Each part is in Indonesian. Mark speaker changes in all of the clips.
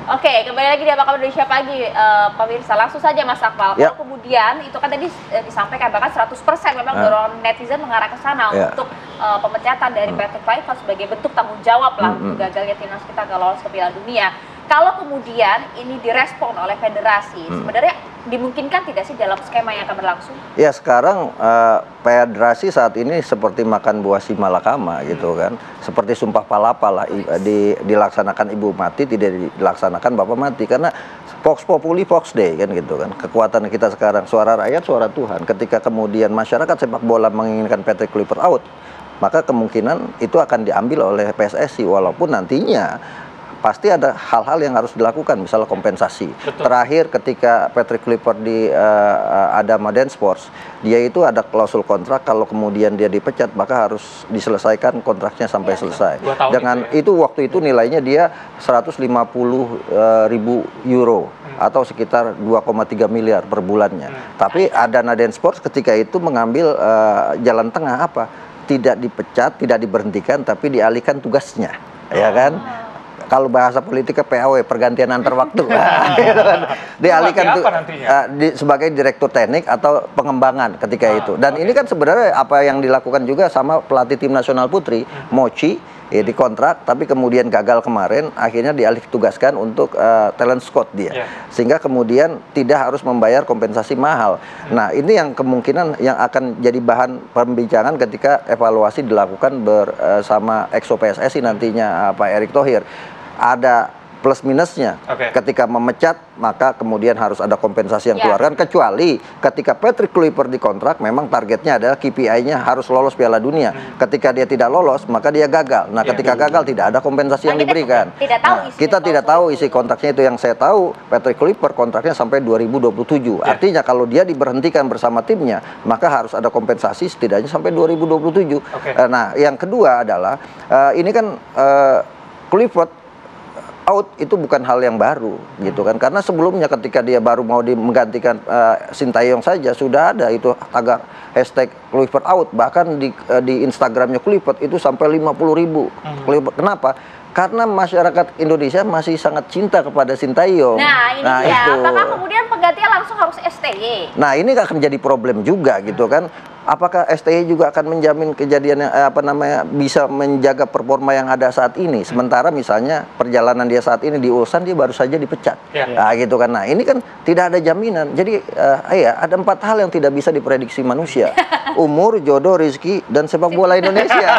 Speaker 1: Oke, kembali lagi di Apa Kabar Indonesia Pagi, pemirsa. Langsung saja Mas Akmal.
Speaker 2: Ya.
Speaker 1: Kalau kemudian itu kan tadi disampaikan bahkan 100% memang dorongan netizen mengarah ke sana untuk pemecatan dari Patrick Kluivert sebagai bentuk tanggung jawab lah untuk gagalnya timnas kita nggak lolos ke Piala Dunia. Kalau kemudian ini direspon oleh federasi, sebenarnya dimungkinkan tidak sih dalam skema yang akan berlangsung?
Speaker 2: Ya sekarang federasi saat ini seperti makan buah si malakama gitu kan, seperti sumpah palapa lah, dilaksanakan ibu mati tidak dilaksanakan bapak mati, karena Vox Populi Vox Dei kan gitu kan. Kekuatan kita sekarang suara rakyat suara Tuhan. Ketika kemudian masyarakat sepak bola menginginkan Patrick Kluivert out, maka kemungkinan itu akan diambil oleh PSSI, walaupun nantinya pasti ada hal-hal yang harus dilakukan, misalnya kompensasi.
Speaker 3: Betul.
Speaker 2: Terakhir ketika Patrick Kluivert di Adama Dance Sports, dia itu ada klausul kontrak, kalau kemudian dia dipecat maka harus diselesaikan kontraknya sampai selesai.
Speaker 3: 2 tahun
Speaker 2: Dengan
Speaker 3: itu ya?
Speaker 2: waktu itu nilainya dia 150.000 euro atau sekitar 2,3 miliar per bulannya. Tapi Adana Dance Sports ketika itu mengambil jalan tengah apa? Tidak dipecat, tidak diberhentikan, tapi dialihkan tugasnya, ya kan? Kalau bahasa politiknya PAW, pergantian antar waktu. Dialihkan sebagai direktur teknik atau pengembangan ketika itu. Dan ini kan sebenarnya apa yang dilakukan juga sama pelatih tim nasional putri, Mochi, dikontrak, tapi kemudian gagal kemarin, akhirnya dialih tugaskan untuk talent scout dia. Sehingga kemudian tidak harus membayar kompensasi mahal. Nah, ini yang kemungkinan yang akan jadi bahan pembicaraan ketika evaluasi dilakukan bersama EXO PSSI nantinya Pak Erick Thohir. Ada plus minusnya. Ketika memecat, maka kemudian harus ada kompensasi yang keluarkan, kecuali ketika Patrick Kluivert dikontrak, memang targetnya adalah KPI-nya harus lolos Piala Dunia. Ketika dia tidak lolos, maka dia gagal. Nah, ketika gagal tidak ada kompensasi yang diberikan. Kita tidak tahu isi kontraknya. Itu yang saya tahu, Patrick Kluivert kontraknya sampai 2027. Artinya kalau dia diberhentikan bersama timnya, maka harus ada kompensasi setidaknya sampai 2027. Nah, yang kedua adalah ini kan Kluivert out itu bukan hal yang baru gitu kan, karena sebelumnya ketika dia baru mau menggantikan Sintayong saja sudah ada itu tagar hashtag Kluivert out, bahkan di Instagramnya Kluivert itu sampai 50.000. Kenapa? Karena masyarakat Indonesia masih sangat cinta kepada Sintayong.
Speaker 1: Nah, ini dia. Apakah kemudian penggantinya langsung harus STY?
Speaker 2: Nah, ini akan jadi problem juga gitu kan. Apakah STY juga akan menjamin kejadian yang bisa menjaga performa yang ada saat ini? Sementara misalnya perjalanan dia saat ini di Ulsan dia baru saja dipecat. Nah, gitu kan. Nah, ini kan tidak ada jaminan. Jadi ada 4 hal yang tidak bisa diprediksi manusia. Umur, jodoh, rezeki, dan sepak bola Indonesia.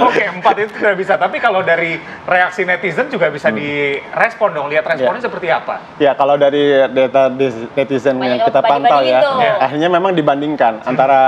Speaker 3: Oke, 4 itu tidak bisa. Tapi kalau dari reaksi netizen juga bisa direspon dong. Lihat responnya seperti apa?
Speaker 4: Ya, kalau dari data netizen yang kita pantau ya, akhirnya memang dibandingkan antara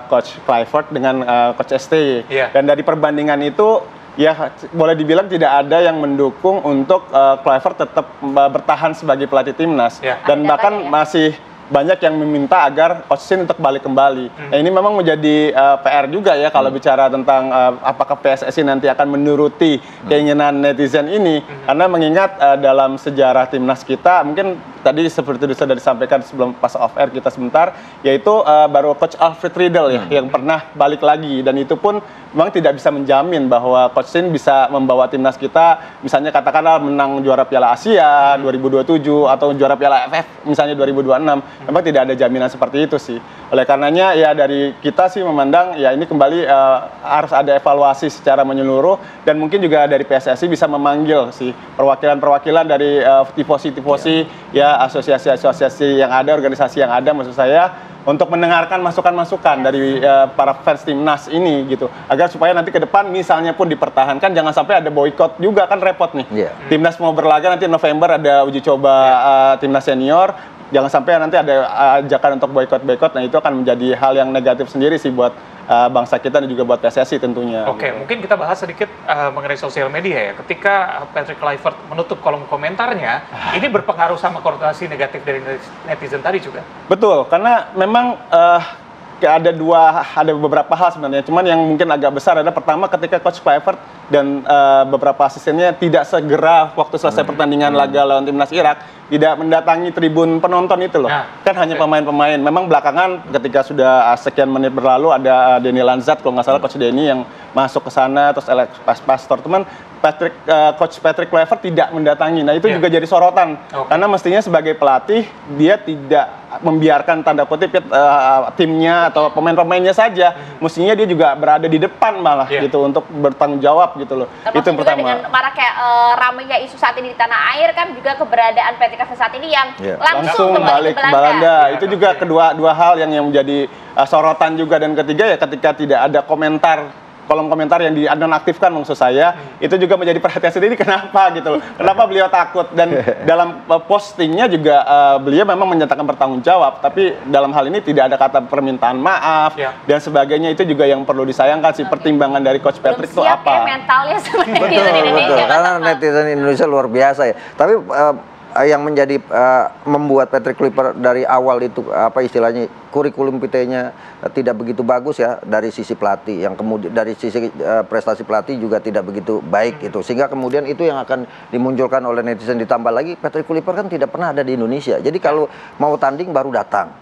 Speaker 4: Coach Kluivert dengan Coach STY. Dan dari perbandingan itu, ya boleh dibilang tidak ada yang mendukung untuk Kluivert tetap bertahan sebagai pelatih timnas. Dan bahkan masih banyak yang meminta agar Coach Shin untuk balik kembali. Nah, ini memang menjadi PR juga ya kalau bicara tentang apakah PSSI nanti akan menuruti keinginan netizen ini. Karena mengingat dalam sejarah timnas kita, mungkin tadi seperti sudah disampaikan sebelum pas off air kita sebentar, yaitu baru Coach Alfred Riedel ya yang pernah balik lagi, dan itu pun memang tidak bisa menjamin bahwa Coach Shin bisa membawa timnas kita misalnya katakanlah menang juara Piala Asia 2027 atau juara Piala AFF misalnya 2026. Memang tidak ada jaminan seperti itu sih. Oleh karenanya ya dari kita sih memandang ya ini kembali harus ada evaluasi secara menyeluruh, dan mungkin juga dari PSSI bisa memanggil sih perwakilan-perwakilan dari tifosi-tifosi ya asosiasi-asosiasi yang ada, organisasi yang ada maksud saya, untuk mendengarkan masukan-masukan dari para fans timnas ini gitu, agar supaya nanti ke depan misalnya pun dipertahankan jangan sampai ada boykot juga, kan repot nih. Timnas mau berlaga nanti November ada uji coba timnas senior, jangan sampai nanti ada ajakan untuk boykot-boykot. Nah, itu akan menjadi hal yang negatif sendiri sih buat bangsa kita dan juga buat PSSI tentunya.
Speaker 3: Oke, mungkin kita bahas sedikit mengenai sosial media ya. Ketika Patrick Kluivert menutup kolom komentarnya, ini berpengaruh sama konotasi negatif dari netizen tadi juga.
Speaker 4: Betul, karena memang ada beberapa hal sebenarnya. Cuman yang mungkin agak besar adalah pertama ketika Coach Kluivert dan beberapa asistennya tidak segera waktu selesai pertandingan laga lawan timnas Irak tidak mendatangi tribun penonton itu loh. Kan hanya pemain-pemain. Memang belakangan ketika sudah sekian menit berlalu ada Denny Lanzat kalau nggak salah Coach Denny yang masuk ke sana, terus Alex Pastor. Teman Coach Patrick Kluivert tidak mendatangi. Nah itu juga jadi sorotan. Karena mestinya sebagai pelatih dia tidak membiarkan tanda kutip timnya atau pemain-pemainnya saja. Mestinya dia juga berada di depan malah gitu untuk bertanggung jawab gitu loh.
Speaker 1: Termasuk
Speaker 4: itu yang
Speaker 1: juga
Speaker 4: pertama.
Speaker 1: dengan maraknya ramainya isu saat ini di tanah air kan juga keberadaan Patrick Kluivert saat ini yang langsung kembali ke Belanda.
Speaker 4: Itu juga dua hal yang menjadi sorotan juga, dan ketiga ya ketika tidak ada kolom komentar yang dinonaktifkan maksud saya, itu juga menjadi perhatian sendiri kenapa gitu loh. Kenapa beliau takut, dan dalam postingnya juga beliau memang menyatakan bertanggung jawab, tapi dalam hal ini tidak ada kata permintaan maaf dan sebagainya. Itu juga yang perlu disayangkan sih, pertimbangan dari Coach Patrick itu apa.
Speaker 1: Belum siap mentalnya sama netizen Indonesia.
Speaker 2: Betul, karena netizen Indonesia luar biasa ya. Tapi yang menjadi membuat Patrick Kluivert dari awal itu apa istilahnya kurikulum vitae-nya tidak begitu bagus ya dari sisi pelatih, yang kemudian dari sisi prestasi pelatih juga tidak begitu baik itu, sehingga kemudian itu yang akan dimunculkan oleh netizen. Ditambah lagi Patrick Kluivert kan tidak pernah ada di Indonesia, jadi kalau mau tanding baru datang,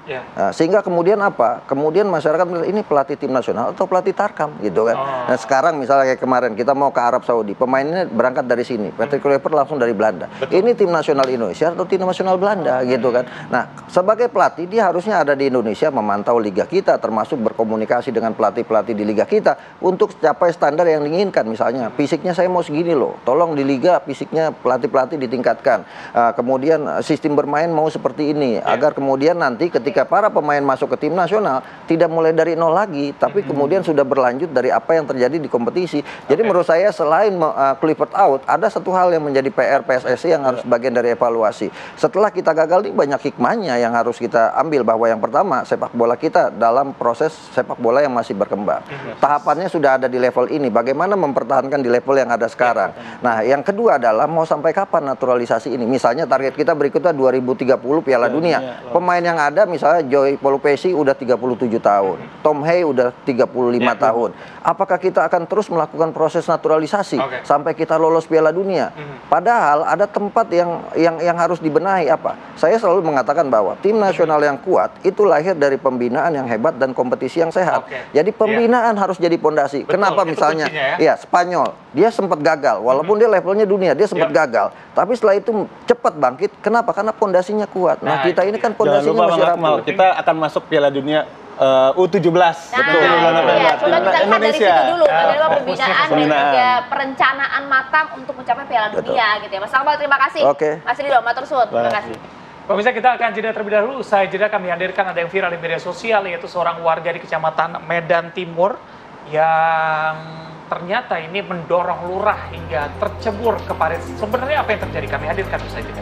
Speaker 2: sehingga kemudian apa? Kemudian masyarakat ini pelatih tim nasional atau pelatih tarkam gitu kan. Nah sekarang misalnya kayak kemarin kita mau ke Arab Saudi, pemainnya berangkat dari sini, Patrick Kluivert langsung dari Belanda. Ini tim nasional Indonesia atau tim nasional Belanda gitu kan. Nah sebagai pelatih dia harusnya ada di Indonesia, memantau liga kita, termasuk berkomunikasi dengan pelatih-pelatih di liga kita untuk capai standar yang diinginkan. Misalnya fisiknya saya mau segini loh, tolong di liga fisiknya pelatih-pelatih ditingkatkan. Kemudian sistem bermain mau seperti ini, agar kemudian nanti ketika para pemain masuk ke tim nasional tidak mulai dari nol lagi, tapi kemudian sudah berlanjut dari apa yang terjadi di kompetisi. Jadi menurut saya selain Kluivert out, ada satu hal yang menjadi PR PSSI yang harus bagian dari evaluasi. Setelah kita gagal ini banyak hikmahnya yang harus kita ambil, bahwa yang pertama sepak bola kita dalam proses sepak bola yang masih berkembang. Tahapannya sudah ada di level ini, bagaimana mempertahankan di level yang ada sekarang. Nah, yang kedua adalah mau sampai kapan naturalisasi ini? Misalnya target kita berikutnya 2030 Piala Dunia. Pemain yang ada misalnya Joy Polupesi udah 37 tahun, Tom Hay udah 35 tahun. Apakah kita akan terus melakukan proses naturalisasi sampai kita lolos Piala Dunia? Padahal ada tempat yang harus dibenahi apa? Saya selalu mengatakan bahwa tim nasional yang kuat itu lahir dari pembinaan yang hebat dan kompetisi yang sehat. Jadi pembinaan harus jadi pondasi. Kenapa misalnya Spanyol, dia sempat gagal walaupun dia levelnya dunia, dia sempat gagal. Tapi setelah itu cepat bangkit. Kenapa? Karena pondasinya kuat. Nah, kita ini kan pondasinya masih rapuh.
Speaker 4: Kita akan masuk Piala Dunia U17.
Speaker 1: Betul. Coba kita lihat dari situ dulu, bagaimana pembinaan dan juga perencanaan matang untuk mencapai Piala Dunia gitu ya. Mas Akmal, terima kasih. Mas Ridho, matur suwun. Terima kasih.
Speaker 3: Pemirsa, kita akan jeda terlebih dahulu. Usai jeda kami hadirkan ada yang viral di media sosial, yaitu seorang warga di Kecamatan Medan Timur yang ternyata ini mendorong lurah hingga tercebur ke parit. Sebenarnya apa yang terjadi? Kami hadirkan usai jeda.